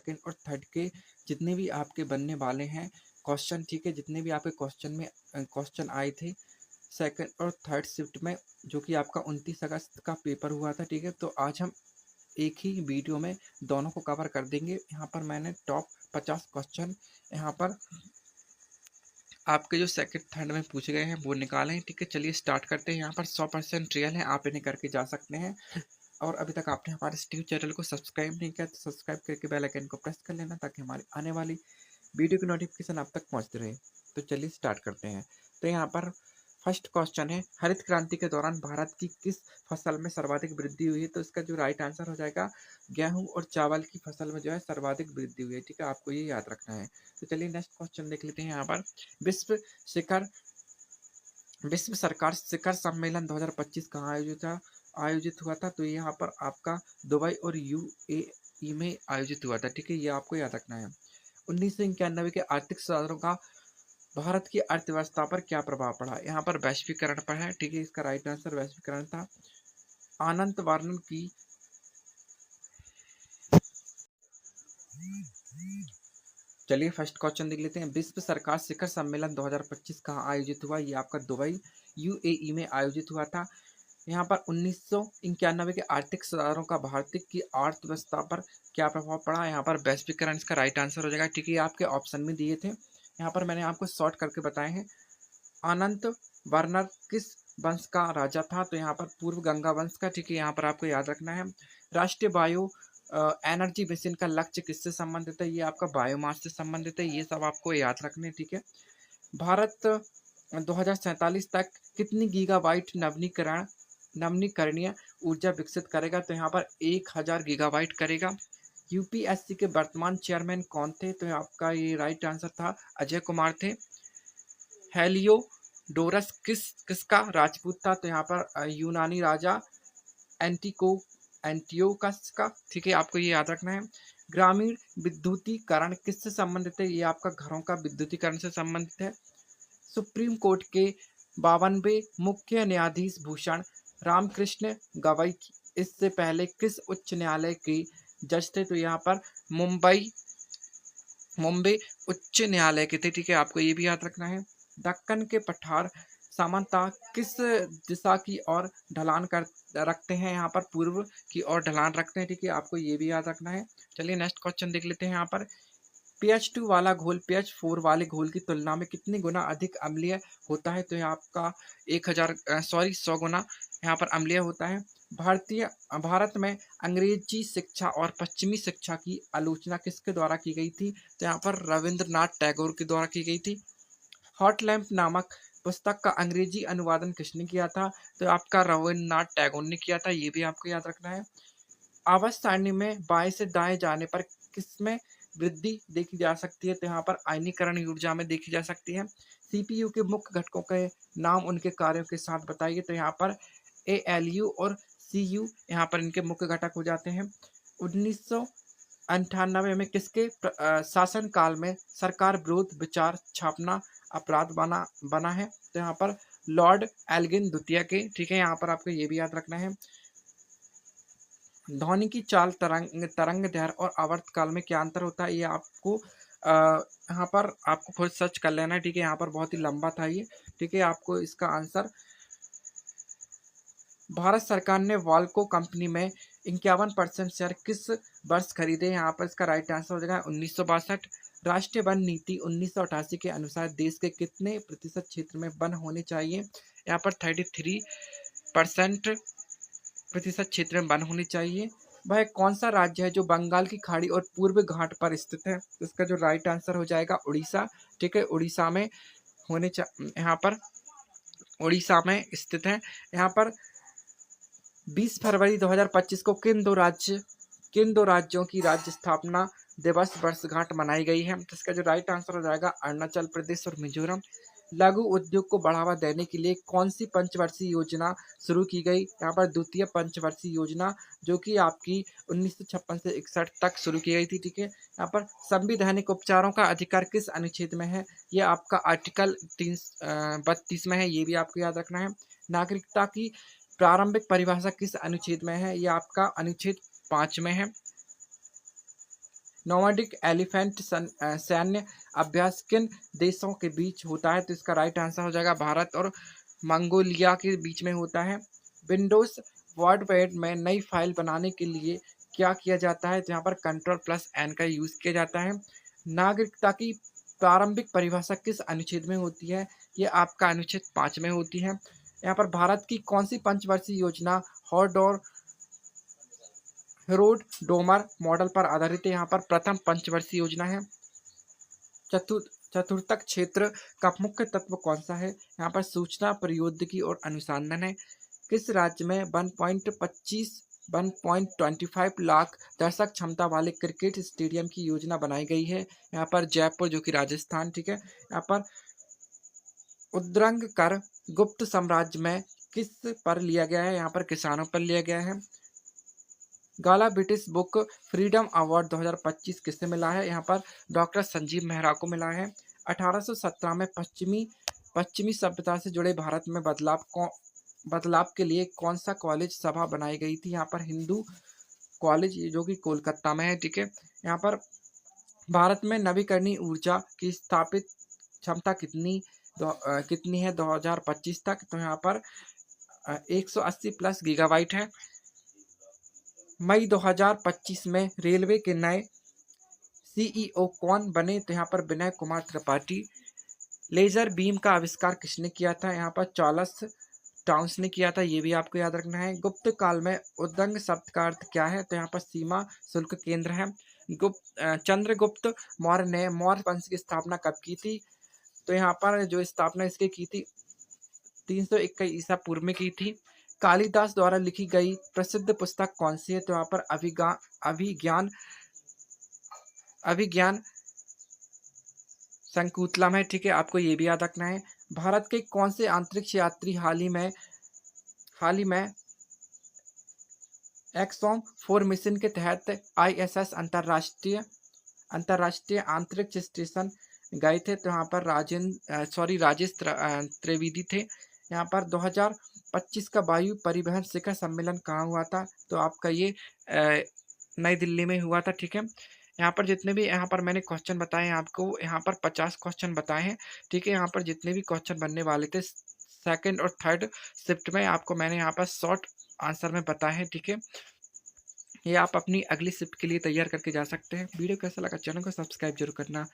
Second और third के जितने भी आपके बनने वाले हैं क्वेश्चन, ठीक है, जितने भी आपके क्वेश्चन में क्वेश्चन आए थे सेकंड और थर्ड शिफ्ट में, जो कि आपका 29 अगस्त का पेपर हुआ था, ठीक है। तो आज हम एक ही वीडियो में दोनों को कवर कर देंगे। यहाँ पर मैंने टॉप 50 क्वेश्चन यहाँ पर आपके जो सेकंड थर्ड में पूछे गए हैं वो निकाले हैं, ठीक है। चलिए स्टार्ट करते हैं। यहाँ पर 100% रियल है, आप इन्हें करके जा सकते हैं। और अभी तक आपने हमारे इस यूट्यूब चैनल को सब्सक्राइब नहीं किया तो सब्सक्राइब करके बेल आइकन को प्रेस कर लेना, ताकि हमारी आने वाली वीडियो की नोटिफिकेशन आप तक पहुँचती रहे। तो चलिए स्टार्ट करते हैं। तो यहाँ पर फर्स्ट क्वेश्चन है, हरित क्रांति के दौरान भारत की किस फसल में सर्वाधिक वृद्धि हुई है? तो इसका जो राइट आंसर हो जाएगा, गेहूं और चावल की फसल में जो है सर्वाधिक वृद्धि हुई है, ठीक है। आपको ये याद रखना है। तो चलिए नेक्स्ट क्वेश्चन देख लेते हैं। यहाँ पर विश्व शिखर विश्व सरकार शिखर सम्मेलन 2025 कहाँ आयोजित हुआ था? तो यहाँ पर आपका दुबई और यूएई में आयोजित हुआ था, ठीक है। ये आपको याद रखना है। 1991 के आर्थिक सुधारों का भारत की अर्थव्यवस्था पर क्या प्रभाव पड़ा? यहाँ पर वैश्वीकरण पर है, ठीक है। इसका राइट आंसर वैश्वीकरण था। आनंद वार्नन की चलिए फर्स्ट क्वेश्चन देख लेते हैं। विश्व सरकार शिखर सम्मेलन 2025 कहाँ आयोजित हुआ? ये आपका दुबई यूएई में आयोजित हुआ था। यहाँ पर 1991 के आर्थिक सुधारों का भारत की अर्थव्यवस्था पर क्या प्रभाव पड़ा? यहाँ पर वैश्वीकरण इसका राइट आंसर हो जाएगा, ठीक है। आपके ऑप्शन में दिए थे, यहाँ पर मैंने आपको शॉर्ट करके बताए हैं। अनंत वर्नर किस वंश का राजा था? तो यहाँ पर पूर्व गंगा वंश का, ठीक है। यहाँ पर आपको याद रखना है। राष्ट्रीय बायो एनर्जी मिशन का लक्ष्य किससे संबंधित है? ये आपका बायोमास से संबंधित है। ये सब आपको याद रखने, ठीक है। भारत 2047 तक कितनी गीगाबाइट नवीनीकरणीय ऊर्जा विकसित करेगा? तो यहाँ पर 1000 गीगाबाइट करेगा। यूपीएससी के वर्तमान चेयरमैन कौन थे? तो आपका ये राइट आंसर था, अजय कुमार थे। हेलियोडोरस किसका राजपूत था? तो यहाँ पर यूनानी राजा एंटियोकस का, ठीक है। आपको ये याद रखना है। ग्रामीण विद्युतीकरण किससे संबंधित है? ये आपका घरों का विद्युतीकरण से संबंधित है। सुप्रीम कोर्ट के 52वें मुख्य न्यायाधीश भूषण रामकृष्ण गवई इससे पहले किस उच्च न्यायालय के जज थे? तो यहाँ पर मुंबई उच्च न्यायालय के थे, ठीक है। आपको ये भी याद रखना है। दक्कन के पठार सामान्यतः किस दिशा की ओर ढलान कर रखते हैं? यहाँ पर पूर्व की ओर ढलान रखते हैं, ठीक है। आपको ये भी याद रखना है। चलिए नेक्स्ट क्वेश्चन देख लेते हैं। यहाँ पर pH2 वाला घोल pH4 वाले घोल की तुलना में कितने गुना अधिक अम्लीय होता है? तो यहाँ आपका 100 गुना यहाँ पर अम्लीय होता है। भारत में अंग्रेजी शिक्षा और पश्चिमी शिक्षा की आलोचना किसके द्वारा की गई थी? तो यहाँ पर रविंद्रनाथ टैगोर के द्वारा की गई थी। हॉट लैम्प नामक पुस्तक का अंग्रेजी अनुवादन किसने किया था? तो आपका रविंद्रनाथ टैगोर ने किया था। ये भी आपको याद रखना है। आवर्त सारणी में बाएं से दाएं जाने पर किसमें वृद्धि देखी जा सकती है? तो यहाँ पर आयनीकरण ऊर्जा में देखी जा सकती है। सीपीयू के मुख्य घटकों के नाम उनके कार्यों के साथ बताइए। तो यहाँ पर एएलयू और सीयू यहाँ पर इनके मुख्य घटक हो जाते हैं। 1998 में किसके शासन काल में सरकार विरोध विचार छापना अपराध बना है? तो यहाँ पर लॉर्ड एल्गिन द्वितीय के, ठीक है। यहाँ पर आपको ये भी याद रखना है। ध्वनि की चाल तरंग दैर्घ्य और आवर्त काल में क्या अंतर होता है? ये आपको यहाँ पर आपको खुद सर्च कर लेना है, ठीक है। यहाँ पर बहुत ही लंबा था ये, ठीक है। आपको इसका आंसर, भारत सरकार ने वाल्को कंपनी में 51% शेयर किस वर्ष खरीदे? यहाँ पर इसका राइट आंसर हो जाएगा 1962। राष्ट्रीय वन नीति 1988 के अनुसार देश के कितने प्रतिशत क्षेत्र में वन होने चाहिए? यहाँ पर 33% प्रतिशत क्षेत्र में वन होनी चाहिए। वह कौन सा राज्य है जो बंगाल की खाड़ी और पूर्व घाट पर स्थित है? इसका जो राइट आंसर हो जाएगा उड़ीसा, ठीक है। उड़ीसा में यहाँ पर उड़ीसा में स्थित है। यहाँ पर 20 फरवरी 2025 को किन दो राज्यों की राज्य स्थापना दिवस वर्षगांठ मनाई गई है? तो इसका जो राइट आंसर हो जाएगा अरुणाचल प्रदेश और मिजोरम। लघु उद्योग को बढ़ावा देने के लिए कौन सी पंचवर्षीय योजना शुरू की गई? यहाँ पर द्वितीय पंचवर्षीय योजना, जो कि आपकी 1956 से 61 तक शुरू की गई थी, ठीक है। यहाँ पर संवैधानिक उपचारों का अधिकार किस अनुच्छेद में है? ये आपका आर्टिकल 32 में है। ये भी आपको याद रखना है। नागरिकता की प्रारंभिक परिभाषा किस अनुच्छेद में है? ये आपका अनुच्छेद 5 में है। नोमैडिक एलिफेंट सैन्य अभ्यास किन देशों के बीच होता है? तो इसका राइट आंसर हो जाएगा भारत और मंगोलिया के बीच में होता है। विंडोज वर्डपैड में नई फाइल बनाने के लिए क्या किया जाता है? तो यहाँ पर Ctrl+N का यूज़ किया जाता है। नागरिकता की प्रारंभिक परिभाषा किस अनुच्छेद में होती है? ये आपका अनुच्छेद 5 में होती है। यहाँ पर भारत की कौन सी पंचवर्षीय योजना हेरोड डोमर मॉडल पर आधारित है? यहाँ पर प्रथम पंचवर्षीय योजना है। चतुर्थक क्षेत्र का मुख्य तत्व कौन सा है? यहाँ पर सूचना प्रौद्योगिकी और अनुसंधान है। किस राज्य में 1.25 लाख दर्शक क्षमता वाले क्रिकेट स्टेडियम की योजना बनाई गई है? यहाँ पर जयपुर, जो कि राजस्थान, ठीक है। यहाँ पर उद्रंग कर गुप्त साम्राज्य में किस पर लिया गया है? यहाँ पर किसानों पर लिया गया है। गाला ब्रिटिश बुक फ्रीडम अवार्ड 2025 किससे मिला है? यहाँ पर डॉक्टर संजीव मेहरा को मिला है। 1817 में पश्चिमी सभ्यता से जुड़े भारत में बदलाव के लिए कौन सा कॉलेज सभा बनाई गई थी? यहाँ पर हिंदू कॉलेज, जो कि कोलकाता में है, ठीक है। यहाँ पर भारत में नवीकरणीय ऊर्जा की स्थापित क्षमता कितनी है 2025 तक? तो यहाँ पर 180 प्लस गीगावाइट है। मई 2025 में रेलवे के नए सीईओ कौन बने? तो यहाँ पर विनय कुमार त्रिपाठी। लेजर बीम का आविष्कार किसने किया था? यहाँ पर चार्ल्स टाउन्स ने किया था, ये भी आपको याद रखना है। गुप्त काल में उद्गम शब्द का अर्थ क्या है? तो यहाँ पर सीमा शुल्क केंद्र है। चंद्रगुप्त मौर्य ने मौर्य वंश की स्थापना कब की थी? तो यहाँ पर जो स्थापना इसकी की थी 321 ईसा पूर्व में की थी। कालिदास द्वारा लिखी गई प्रसिद्ध पुस्तक कौन सी है? तो यहाँ पर अभिज्ञान संकुतलम है, ठीक है। आपको ये भी याद रखना है। भारत के कौन से अंतरिक्ष यात्री हाल ही में एक्सॉम 4 मिशन के तहत ISS अंतरराष्ट्रीय अंतरिक्ष स्टेशन गए थे? तो यहाँ पर राजेश त्रिवेदी थे। यहाँ पर 2025 का वायु परिवहन शिखर सम्मेलन कहाँ हुआ था? तो आपका ये नई दिल्ली में हुआ था, ठीक है। यहाँ पर जितने भी यहाँ पर मैंने क्वेश्चन बताए आपको, यहाँ पर 50 क्वेश्चन बताए हैं, ठीक है। यहाँ पर जितने भी क्वेश्चन बनने वाले थे सेकंड और थर्ड शिफ्ट में, आपको मैंने यहाँ पर शॉर्ट आंसर में बताए हैं, ठीक है। ये आप अपनी अगली शिफ्ट के लिए तैयार करके जा सकते हैं। वीडियो कैसा लगा, चैनल को सब्सक्राइब जरूर करना।